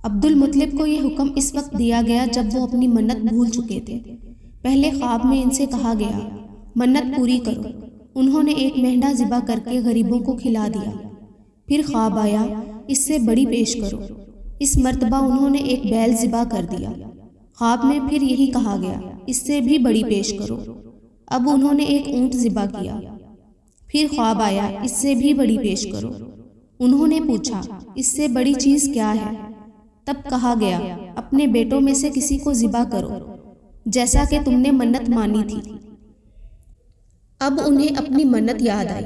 عبد المطلب کو یہ حکم اس وقت دیا گیا جب وہ اپنی منت بھول چکے تھے۔ پہلے خواب میں ان سے کہا گیا منت پوری کرو۔ انہوں نے ایک مہنڈا ذبح کر کے غریبوں کو کھلا دیا۔ پھر خواب آیا اس سے بڑی پیش کرو۔ اس مرتبہ انہوں نے ایک بیل ذبح کر دیا۔ خواب میں پھر یہی کہا گیا اس سے بھی بڑی پیش کرو۔ اب انہوں نے ایک اونٹ ذبح کیا۔ پھر خواب آیا اس سے بھی بڑی پیش کرو۔ انہوں نے پوچھا اس سے بڑی چیز کیا ہے؟ تب کہا گیا اپنے بیٹوں میں سے کسی کو ذبح کرو جیسا کہ تم نے منت مانی تھی۔ اب انہیں اپنی منت یاد آئی۔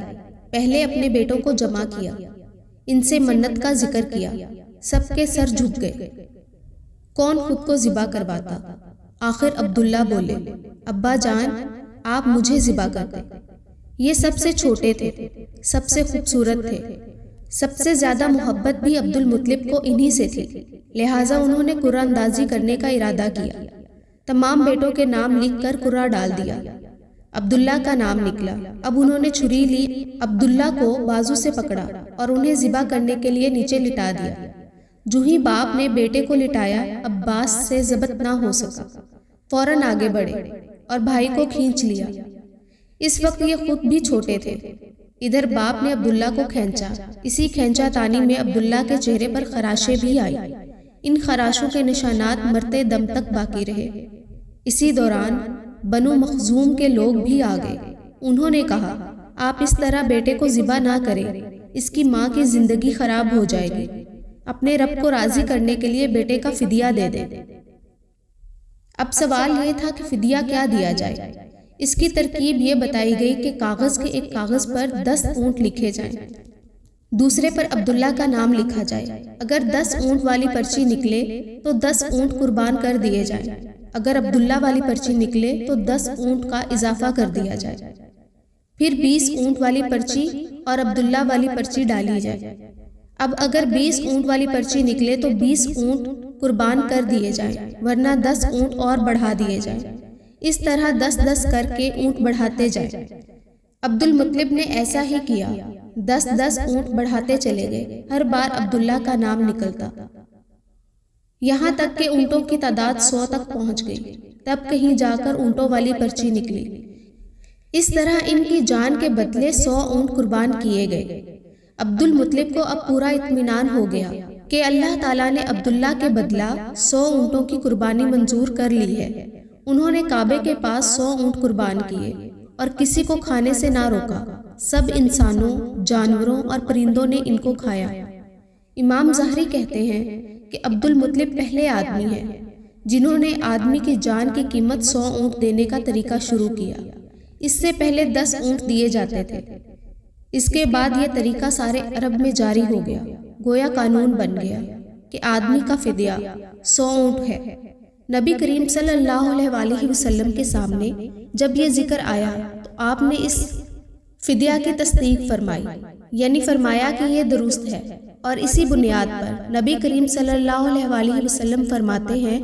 پہلے اپنے بیٹوں کو جمع کیا، ان سے منت کا ذکر کیا۔ سب کے سر جھک گئے۔ کون خود کو ذبح کرواتا؟ آخر عبداللہ بولے ابا جان آپ مجھے ذبح کر دیں۔ یہ سب سے چھوٹے تھے، سب سے خوبصورت تھے، سب سے زیادہ محبت بھی عبد المطلب کو انہی سے تھی، لہٰذا انہوں نے قرعہ اندازی کرنے کا ارادہ کیا۔ تمام بیٹوں کے نام لکھ کر قرعہ ڈال دیا۔ عبداللہ کا نام نکلا۔ اب انہوں نے چھری لی، عبداللہ کو بازو سے پکڑا اور انہیں ذبح کرنے کے لیے نیچے لٹا دیا۔ جو ہی باپ نے بیٹے کو لٹایا عباس سے ضبط نہ ہو سکا، فوراً آگے بڑھے اور بھائی کو کھینچ لیا۔ اس وقت یہ خود بھی چھوٹے تھے۔ ادھر باپ نے عبداللہ کو کھینچا۔ اسی کھینچا تانی میں عبداللہ کے چہرے پر خراشیں بھی آئی۔ ان خراشوں کے نشانات مرتے دم تک باقی رہے۔ اسی دوران بنو مخزوم کے لوگ بھی آ گئے۔ انہوں نے کہا آپ اس طرح بیٹے کو ذبح نہ کریں، اس کی ماں کی زندگی خراب ہو جائے گی۔ اپنے رب کو راضی کرنے کے لیے بیٹے کا فدیہ دے دیں۔ اب سوال یہ تھا کہ فدیہ کیا دیا جائے۔ اس کی ترکیب یہ بتائی گئی کہ کاغذ کے ایک کاغذ پر 10 اونٹ لکھے جائیں، دوسرے پر عبداللہ کا نام لکھا جائے۔ اگر 10 اونٹ والی پرچی نکلے تو 10 اونٹ قربان کر دیے جائیں۔ اگر عبداللہ والی پرچی نکلے تو 10 اونٹ کا اضافہ کر دیا جائے۔ پھر 20 اونٹ والی پرچی اور عبداللہ والی پرچی ڈالی جائے۔ اب اگر 20 اونٹ والی پرچی نکلے تو 20 اونٹ قربان کر دیے جائیں، ورنہ 10 اونٹ اور بڑھا دیے جائیں۔ اس طرح 10-10 کر کے اونٹ بڑھاتے جائیں۔ عبد المطلب نے ایسا ہی کیا، 10-10 اونٹ بڑھاتے چلے گئے۔ ہر بار عبداللہ کا نام نکلتا، یہاں تک کہ اونٹوں کی تعداد 100 تک پہنچ گئی۔ تب کہیں جا کر اونٹوں والی پرچی نکلی۔ اس طرح ان کی جان کے بدلے 100 اونٹ قربان کیے گئے۔ عبد المطلب کو اب پورا اطمینان ہو گیا کہ اللہ تعالیٰ نے عبداللہ کے بدلہ 100 اونٹوں کی قربانی منظور کر لی ہے۔ انہوں نے کعبے کے پاس 100 اونٹ قربان کیے اور کسی کو کھانے سے نہ روکا۔ سب انسانوں، جانوروں اور پرندوں نے ان کو کھایا۔ امام ظاہری کہتے ہیں کہ عبد المطلب پہلے آدمی ہیں جنہوں نے آدمی کی جان کی قیمت 100 اونٹ دینے کا طریقہ شروع کیا۔ اس سے پہلے 10 اونٹ دیے جاتے تھے۔ اس کے بعد یہ طریقہ سارے عرب میں جاری ہو گیا، گویا قانون بن گیا کہ آدمی کا فدیہ 100 اونٹ ہے۔ نبی کریم صلی اللہ علیہ وآلہ وسلم کے سامنے جب یہ ذکر آیا تو آپ نے اس فدیہ کی تصدیق فرمائی، یعنی فرمایا کہ یہ درست ہے، اور اسی بنیاد پر نبی کریم صلی اللہ علیہ وآلہ وسلم فرماتے ہیں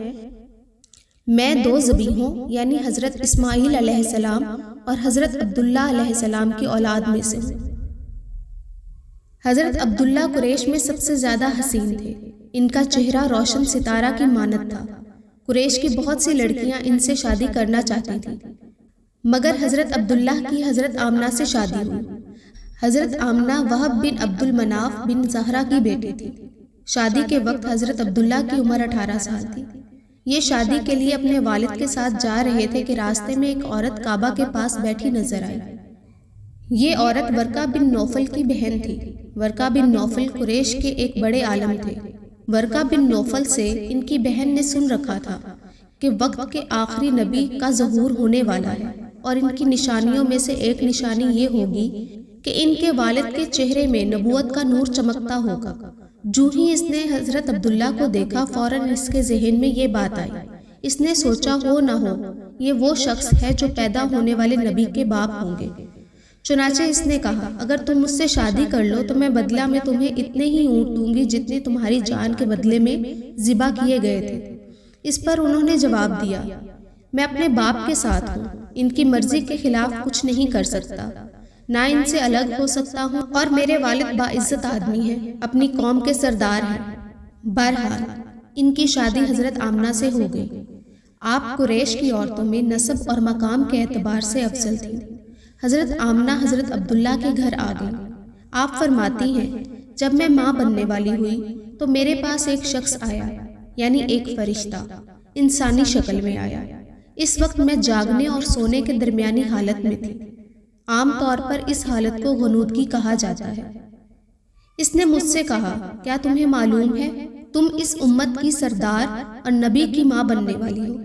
میں 2 ذبیحوں یعنی حضرت اسماعیل علیہ السلام اور حضرت عبداللہ علیہ السلام کی اولاد میں سے ہوں۔ حضرت عبداللہ قریش میں سب سے زیادہ حسین تھے۔ ان کا چہرہ روشن ستارہ کی مانند تھا۔ قریش کی بہت سی لڑکیاں ان سے شادی کرنا چاہتی تھیں، مگر حضرت عبداللہ کی حضرت آمنہ سے شادی ہوئی۔ حضرت آمنہ وہب بن عبد المناف بن زہرہ کی بیٹی تھی۔ شادی کے وقت حضرت عبداللہ کی عمر 18 سال تھی۔ یہ شادی کے لیے اپنے والد کے ساتھ جا رہے تھے کہ راستے میں ایک عورت کعبہ کے پاس بیٹھی نظر آئی۔ یہ عورت ورقہ بن نوفل کی بہن تھی۔ ورقہ بن نوفل قریش کے ایک بڑے عالم تھے۔ ورقہ بن نوفل سے ان کی بہن نے سن رکھا تھا کہ وقت کے آخری نبی کا ظہور ہونے والا ہے، اور ان کی نشانیوں میں سے ایک نشانی یہ ہوگی کہ ان کے والد کے چہرے میں نبوت کا نور چمکتا ہوگا۔ جو ہی اس نے حضرت عبداللہ کو دیکھا فوراً اس کے ذہن میں یہ بات آئی۔ اس نے سوچا ہو نہ ہو یہ وہ شخص ہے جو پیدا ہونے والے نبی کے باپ ہوں گے۔ چنانچہ اس نے کہا اگر تم مجھ سے شادی کر لو تو میں بدلہ میں تمہیں اتنے ہی اونٹ دوں گی جتنے تمہاری جان کے بدلے میں ذبح کیے گئے تھے۔ اس پر انہوں نے جواب دیا میں اپنے باپ کے ساتھ ہوں، ان کی مرضی کے خلاف کچھ نہیں کر سکتا، نہ ان سے الگ ہو سکتا ہوں، اور میرے والد باعزت آدمی ہیں، اپنی قوم کے سردار ہیں۔ بہرحال ان کی شادی حضرت آمنہ سے ہو گئی۔ آپ قریش کی عورتوں میں نسب اور مقام کے اعتبار سے افضل تھیں۔ حضرت آمنہ حضرت عبداللہ کے گھر آ گئی۔ آپ فرماتی ہیں، جب میں ماں بننے والی ہوئی تو میرے پاس ایک شخص آیا، یعنی ایک فرشتہ انسانی شکل میں آیا۔ اس وقت میں جاگنے اور سونے کے درمیانی حالت میں تھی۔ عام طور پر اس حالت کو غنودگی کہا جاتا ہے۔ اس نے مجھ سے کہا، کیا تمہیں معلوم ہے تم اس امت کی سردار اور نبی کی ماں بننے والی ہو؟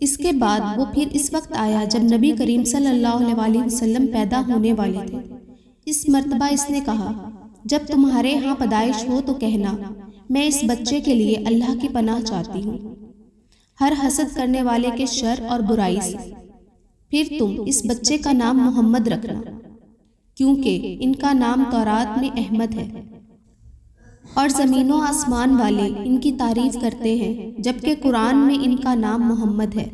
اس کے بعد وہ پھر اس وقت آیا جب نبی کریم صلی اللہ علیہ وسلم پیدا ہونے والے تھے۔ اس مرتبہ اس نے کہا، جب تمہارے ہاں پیدائش ہو تو کہنا، میں اس بچے کے لیے اللہ کی پناہ چاہتی ہوں، ہر حسد کرنے والے کے شر اور برائی سے۔ پھر تم اس بچے کا نام محمد رکھنا، کیونکہ ان کا نام تورات میں احمد ہے، اور زمین و آسمان والے ان کی تعریف کرتے ہیں، جبکہ قرآن میں ان کا نام محمد ہے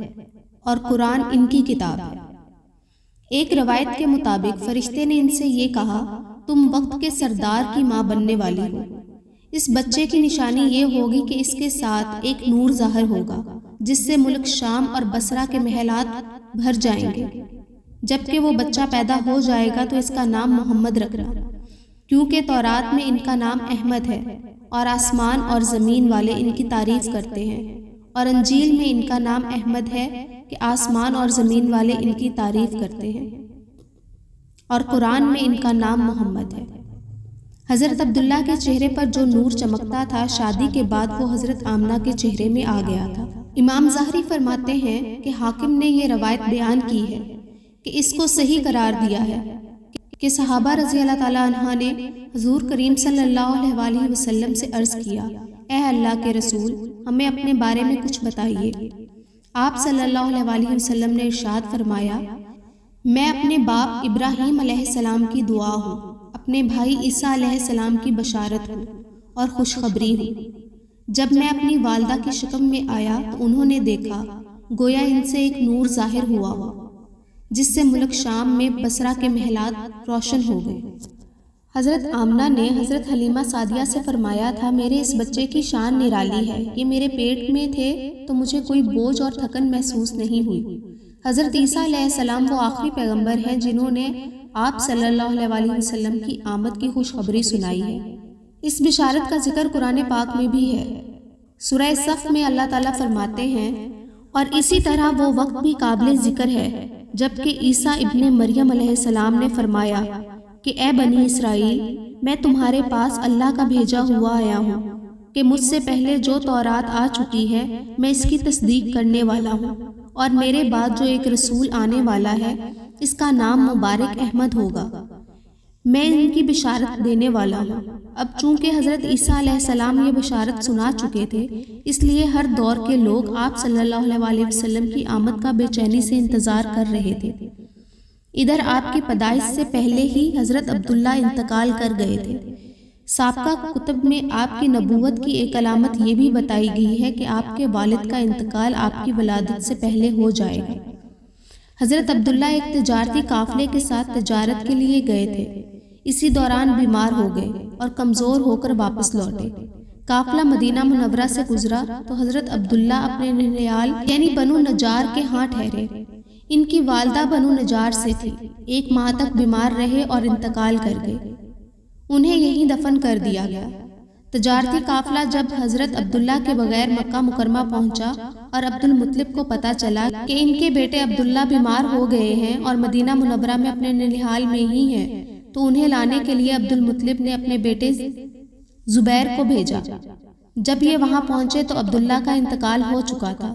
اور قرآن ان کی کتاب ہے۔ ایک روایت کے مطابق فرشتے نے ان سے یہ کہا، تم وقت کے سردار کی ماں بننے والی ہو۔ اس بچے کی نشانی یہ ہوگی کہ اس کے ساتھ ایک نور ظاہر ہوگا، جس سے ملک شام اور بصرہ کے محلات بھر جائیں گے۔ جبکہ وہ بچہ پیدا ہو جائے گا تو اس کا نام محمد رکھنا، کیونکہ تورات میں ان کا نام احمد ہے اور آسمان اور زمین والے ان کی تعریف کرتے ہیں، اور انجیل میں ان کا نام احمد ہے کہ آسمان اور زمین والے ان کی تعریف کرتے ہیں، اور قرآن میں ان کا نام محمد ہے۔ حضرت عبداللہ کے چہرے پر جو نور چمکتا تھا، شادی کے بعد وہ حضرت آمنہ کے چہرے میں آ گیا تھا۔ امام ظاہری فرماتے ہیں کہ حاکم نے یہ روایت بیان کی ہے کہ اس کو صحیح قرار دیا ہے کہ صحابہ رضی اللہ تعالیٰ عنہ نے حضور کریم صلی اللہ علیہ وسلم سے عرض کیا، اے اللہ کے رسول، ہمیں اپنے بارے میں کچھ بتائیے۔ آپ صلی اللہ علیہ وسلم نے ارشاد فرمایا، میں اپنے باپ ابراہیم علیہ السلام کی دعا ہوں، اپنے بھائی عیسیٰ علیہ السلام کی بشارت ہوں اور خوشخبری ہوں۔ جب میں اپنی والدہ کی شکم میں آیا تو انہوں نے دیکھا گویا ان سے ایک نور ظاہر ہوا ہو، جس سے ملک شام میں بصرہ کے محلات روشن ہو گئے۔ حضرت آمنہ نے حضرت حلیمہ سعدیہ سے فرمایا تھا، میرے اس بچے کی شان نرالی ہے، یہ میرے پیٹ میں تھے تو مجھے کوئی بوجھ اور تھکن محسوس نہیں ہوئی۔ حضرت عیسیٰ علیہ السلام وہ آخری پیغمبر ہیں جنہوں نے آپ صلی اللہ علیہ وسلم کی آمد کی خوشخبری سنائی ہے۔ اس بشارت کا ذکر قرآن پاک میں بھی ہے۔ سورہ صف میں اللہ تعالیٰ فرماتے ہیں، اور اسی طرح وہ وقت بھی قابل ذکر ہے جبکہ عیسیٰ ابن مریم علیہ السلام نے فرمایا کہ اے بنی اسرائیل، میں تمہارے پاس اللہ کا بھیجا ہوا آیا ہوں کہ مجھ سے پہلے جو تورات آ چکی ہے میں اس کی تصدیق کرنے والا ہوں، اور میرے بعد جو ایک رسول آنے والا ہے اس کا نام مبارک احمد ہوگا، میں ان کی بشارت دینے والا ہوں۔ اب چونکہ حضرت عیسیٰ علیہ السلام یہ بشارت سنا چکے تھے، اس لیے ہر دور کے لوگ آپ صلی اللہ علیہ وسلم کی آمد کا بے چینی سے انتظار کر رہے تھے۔ ادھر آپ کی پیدائش سے پہلے ہی حضرت عبداللہ انتقال کر گئے تھے۔ سابقہ کتب میں آپ کی نبوت کی ایک علامت یہ بھی بتائی گئی ہے کہ آپ کے والد کا انتقال آپ کی ولادت سے پہلے ہو جائے گا۔ حضرت عبداللہ ایک تجارتی قافلے کے ساتھ تجارت کے لیے گئے تھے، اسی دوران بیمار ہو گئے اور کمزور ہو کر واپس لوٹے۔ قافلہ مدینہ منورہ سے گزرا تو حضرت عبداللہ اپنے ننیال یعنی بنو نجار کے ہاں ٹھہرے۔ ان کی والدہ بنو نجار سے تھی، 1 ماہ تک بیمار رہے اور انتقال کر گئے، انہیں یہیں دفن کر دیا گیا۔ تجارتی قافلہ جب حضرت عبداللہ کے بغیر مکہ مکرمہ پہنچا اور عبد المطلب کو پتہ چلا کہ ان کے بیٹے عبداللہ بیمار ہو گئے ہیں اور مدینہ منورہ میں اپنے ننیال میں ہی ہیں، تو انہیں لانے کے لیے عبد المطلب نے اپنے بیٹے زبیر کو بھیجا۔ جب یہ وہاں پہنچے تو عبداللہ کا انتقال ہو چکا تھا۔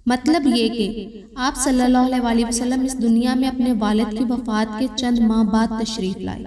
مطلب یہ کہ آپ صلی اللہ علیہ وسلم اس دنیا میں اپنے والد کی وفات کے چند ماہ بعد تشریف لائے۔